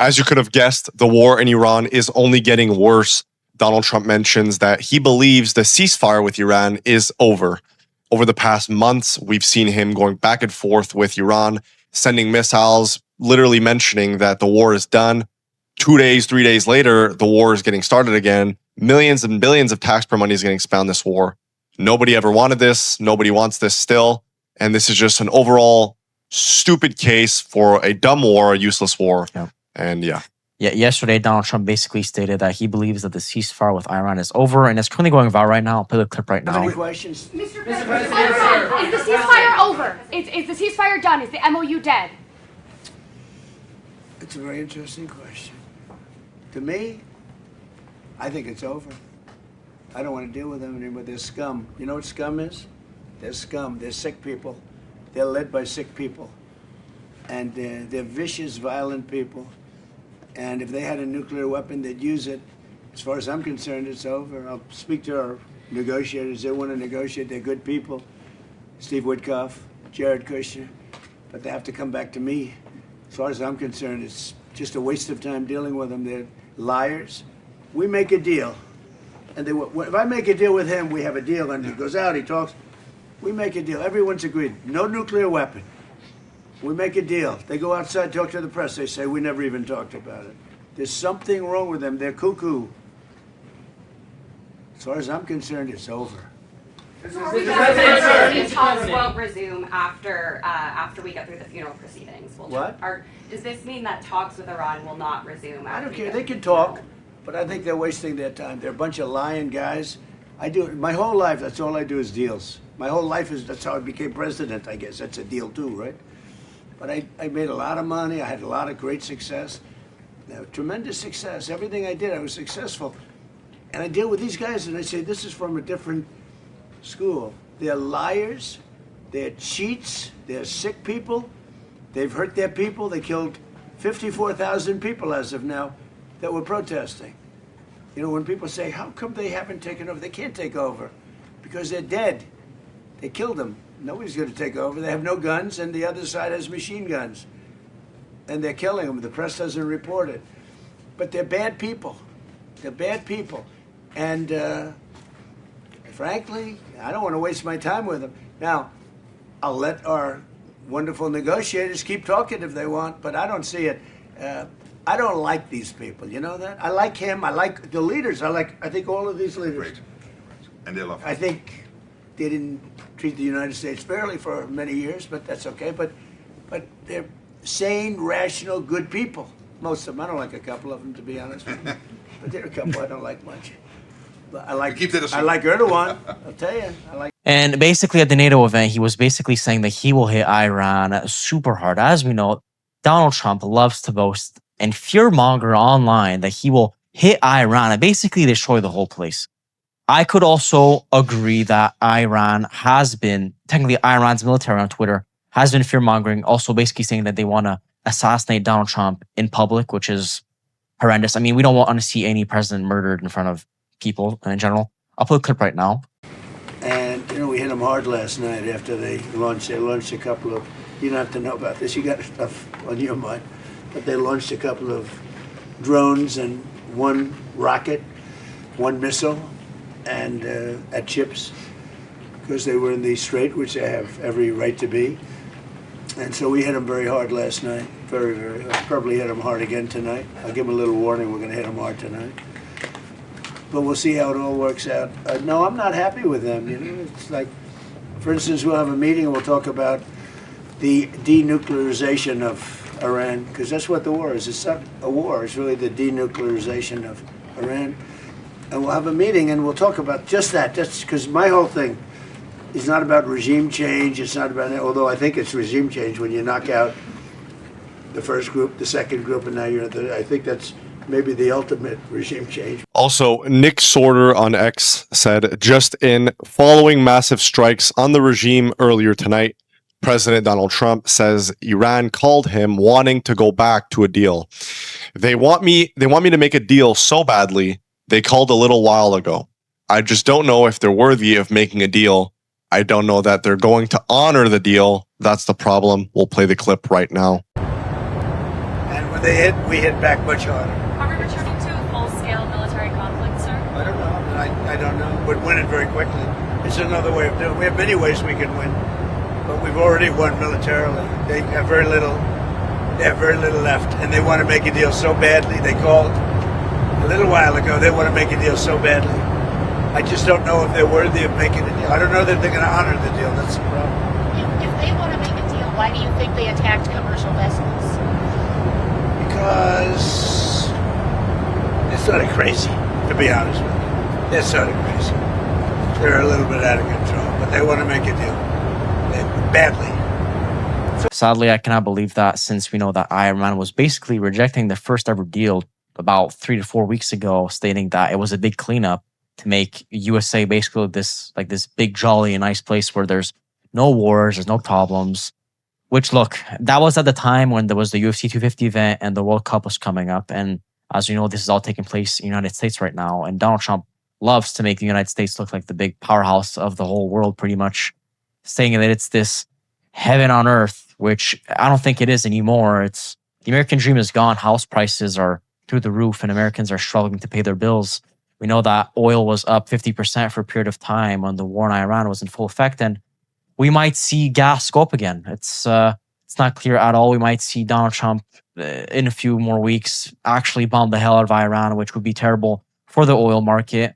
As you could have guessed, the war in Iran is only getting worse. Donald Trump mentions that he believes the ceasefire with Iran is over. Over the past months, we've seen him going back and forth with Iran, sending missiles, literally mentioning that the war is done. 2 days, 3 days later, the war is getting started again. Millions and billions of taxpayer money is getting spent on this war. Nobody ever wanted this. Nobody wants this still. And this is just an overall stupid case for a dumb war, a useless war. Yeah. And yeah. Yeah, yesterday, Donald Trump basically stated that he believes that the ceasefire with Iran is over, and it's currently going viral right now. I'll play the clip right now. Any questions? Mr. President, is the ceasefire over? Is the ceasefire done? Is the MOU dead? It's a very interesting question. To me, I think it's over. I don't want to deal with them anymore. They're scum. You know what scum is? They're scum. They're sick people. They're led by sick people. And they're vicious, violent people. And if they had a nuclear weapon, they'd use it. As far as I'm concerned, it's over. I'll speak to our negotiators. They want to negotiate. They're good people. Steve Witkoff, Jared Kushner. But they have to come back to me. As far as I'm concerned, it's just a waste of time dealing with them. They're liars. We make a deal. And if I make a deal with him, we have a deal. And he goes out, he talks. We make a deal. Everyone's agreed. No nuclear weapon. We make a deal. They go outside, talk to the press. They say, we never even talked about it. There's something wrong with them. They're cuckoo. As far as I'm concerned, it's over. These talks won't resume after we get through the funeral proceedings. Does this mean that talks with Iran will not resume? I don't care. They can talk, but I think they're wasting their time. They're a bunch of lying guys. I do my whole life. That's all I do is deals. My whole life is that's how I became president. I guess that's a deal too, right? But I made a lot of money. I had a lot of great success, tremendous success. Everything I did, I was successful. And I deal with these guys, and I say, this is from a different school. They're liars. They're cheats. They're sick people. They've hurt their people. They killed 54,000 people as of now that were protesting. You know, when people say, how come they haven't taken over? They can't take over because they're dead. They killed them. Nobody's going to take over. They have no guns, and the other side has machine guns. And they're killing them. The press doesn't report it. But they're bad people. They're bad people. And frankly, I don't want to waste my time with them. Now, I'll let our wonderful negotiators keep talking if they want, but I don't see it. I don't like these people. You know that? I like him. I like the leaders. I think all of these leaders. Great. And they love him. I think they didn't treat the United States fairly for many years, but that's okay. But they're sane, rational, good people. Most of them. I don't like a couple of them, to be honest with you. But there are a couple I don't like much. But I like Erdogan. I'll tell you. And basically at the NATO event, he was basically saying that he will hit Iran super hard. As we know, Donald Trump loves to boast and fearmonger online that he will hit Iran and basically destroy the whole place. I could also agree that Iran's military on Twitter has been fear-mongering, also basically saying that they want to assassinate Donald Trump in public, which is horrendous. I mean, we don't want to see any president murdered in front of people in general. I'll put a clip right now. And, you know, we hit them hard last night after they launched a couple of, you don't have to know about this, you got stuff on your mind, but they launched a couple of drones and one rocket, one missile, and at ships, because they were in the strait, which they have every right to be. And so we hit them very hard last night, very, very hard. Probably hit them hard again tonight. I'll give them a little warning, we're going to hit them hard tonight. But we'll see how it all works out. No, I'm not happy with them. You know, it's like, for instance, we'll have a meeting and we'll talk about the denuclearization of Iran, because that's what the war is. It's not a war, it's really the denuclearization of Iran. And we'll have a meeting and we'll talk about just that. That's because my whole thing is not about regime change. It's not about, although I think it's regime change when you knock out the first group, the second group, and now you're I think that's maybe the ultimate regime change. Also, Nick Sorter on X said, just in following massive strikes on the regime earlier tonight, President Donald Trump says Iran called him wanting to go back to a deal. They want me to make a deal so badly. They called a little while ago. I just don't know if they're worthy of making a deal. I don't know that they're going to honor the deal. That's the problem. We'll play the clip right now. And we hit back much harder. Are we returning to a full-scale military conflict, sir? I don't know. I don't know. We'd win it very quickly. It's another way of doing it. We have many ways we can win, but we've already won militarily. They have very little. They have very little left, and they want to make a deal so badly. They called a little while ago. They want to make a deal so badly. I just don't know if they're worthy of making a deal. I don't know that they're going to honor the deal. That's the problem. If they want to make a deal, why do you think they attacked commercial vessels? Because they're sort of crazy, to be honest with you. They're sort of crazy. They're a little bit out of control, but they want to make a deal. Badly. Sadly, I cannot believe that, since we know that Iran was basically rejecting the first ever deal about 3 to 4 weeks ago, stating that it was a big cleanup to make USA basically this big, jolly, and nice place where there's no wars, there's no problems. Which, look, that was at the time when there was the UFC 250 event and the World Cup was coming up. And as we know, this is all taking place in the United States right now. And Donald Trump loves to make the United States look like the big powerhouse of the whole world, pretty much, saying that it's this heaven on earth, which I don't think it is anymore. It's the American dream is gone. House prices are through the roof and Americans are struggling to pay their bills. We know that oil was up 50% for a period of time when the war in Iran was in full effect, and we might see gas go up again. It's not clear at all. We might see Donald Trump in a few more weeks actually bomb the hell out of Iran, which would be terrible for the oil market.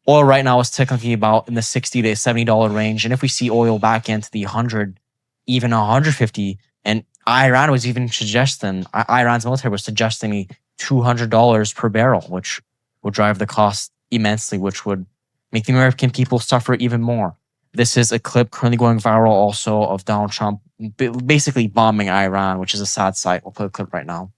Oil right now is technically about in the $60 to $70 range, and if we see oil back into the 100, even 150, and Iran was even suggesting, Iran's military was suggesting $200 per barrel, which would drive the cost immensely, which would make the American people suffer even more. This is a clip currently going viral also of Donald Trump basically bombing Iran, which is a sad sight. We'll play a clip right now.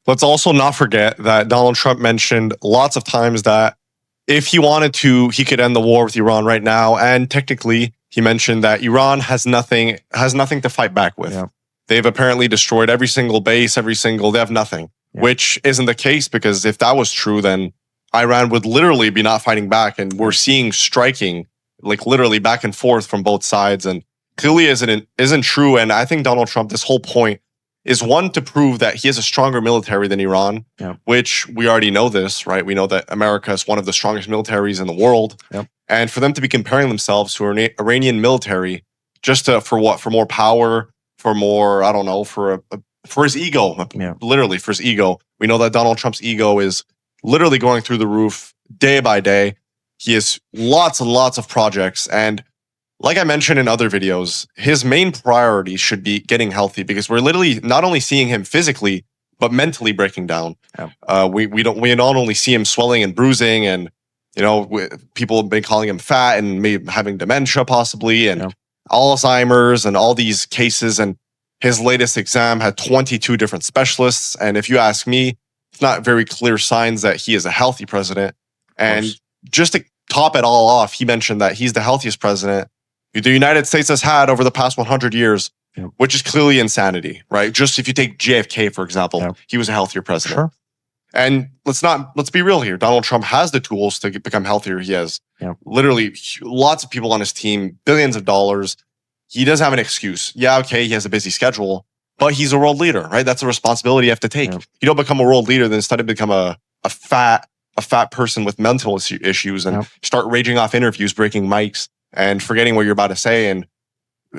Let's also not forget that Donald Trump mentioned lots of times that if he wanted to, he could end the war with Iran right now. And technically, he mentioned that Iran has nothing to fight back with. Yeah. They've apparently destroyed every single base, they have nothing, which isn't the case, because if that was true, then Iran would literally be not fighting back. And we're seeing striking, like literally back and forth from both sides. And clearly isn't true. And I think Donald Trump, this whole point, is one to prove that he has a stronger military than Iran, which we already know this, right? We know that America is one of the strongest militaries in the world. And for them to be comparing themselves to an Iranian military just for more power, for more, I don't know, for his ego, literally for his ego. We know that Donald Trump's ego is literally going through the roof day by day. He has lots and lots of projects, and like I mentioned in other videos, his main priority should be getting healthy, because we're literally not only seeing him physically, but mentally breaking down. We not only see him swelling and bruising, and people have been calling him fat and maybe having dementia possibly, and Alzheimer's and all these cases. And his latest exam had 22 different specialists. And if you ask me, it's not very clear signs that he is a healthy president. And just to top it all off, he mentioned that he's the healthiest president the United States has had over the past 100 years, which is clearly insanity, right? Just if you take JFK, for example, he was a healthier president. Sure. And let's be real here. Donald Trump has the tools to become healthier. He has literally lots of people on his team, billions of dollars. He doesn't have an excuse. Yeah, okay, he has a busy schedule, but he's a world leader, right? That's a responsibility you have to take. You don't become a world leader, then instead of become a fat person with mental issues and start raging off interviews, breaking mics, and forgetting what you're about to say, and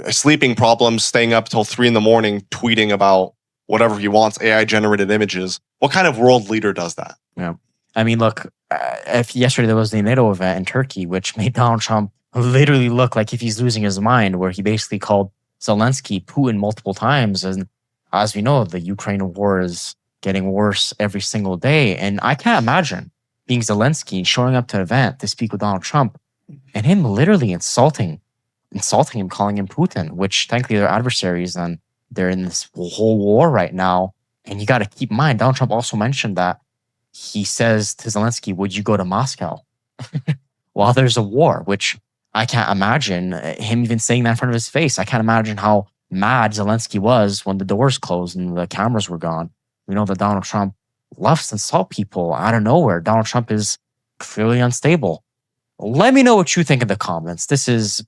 sleeping problems, staying up till 3 a.m, tweeting about whatever he wants, AI generated images. What kind of world leader does that? Yeah. I mean, look, if yesterday there was the NATO event in Turkey, which made Donald Trump literally look like if he's losing his mind, where he basically called Zelensky Putin multiple times. And as we know, the Ukraine war is getting worse every single day. And I can't imagine being Zelensky, showing up to an event to speak with Donald Trump, and him literally insulting him, calling him Putin, which thankfully they're adversaries and they're in this whole war right now. And you got to keep in mind, Donald Trump also mentioned that he says to Zelensky, would you go to Moscow while there's a war, which I can't imagine him even saying that in front of his face. I can't imagine how mad Zelensky was when the doors closed and the cameras were gone. We know that Donald Trump loves to insult people out of nowhere. Donald Trump is clearly unstable. Let me know what you think in the comments. This is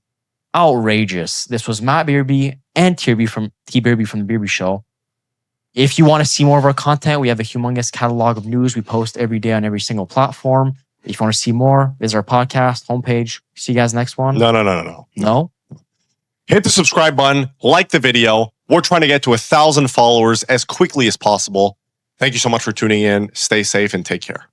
outrageous. This was Matt Beerby and T Beerby from the Beerby Show. If you want to see more of our content, we have a humongous catalog of news we post every day on every single platform. If you want to see more, visit our podcast homepage. See you guys next one. No. Hit the subscribe button, like the video. We're trying to get to 1,000 followers as quickly as possible. Thank you so much for tuning in. Stay safe and take care.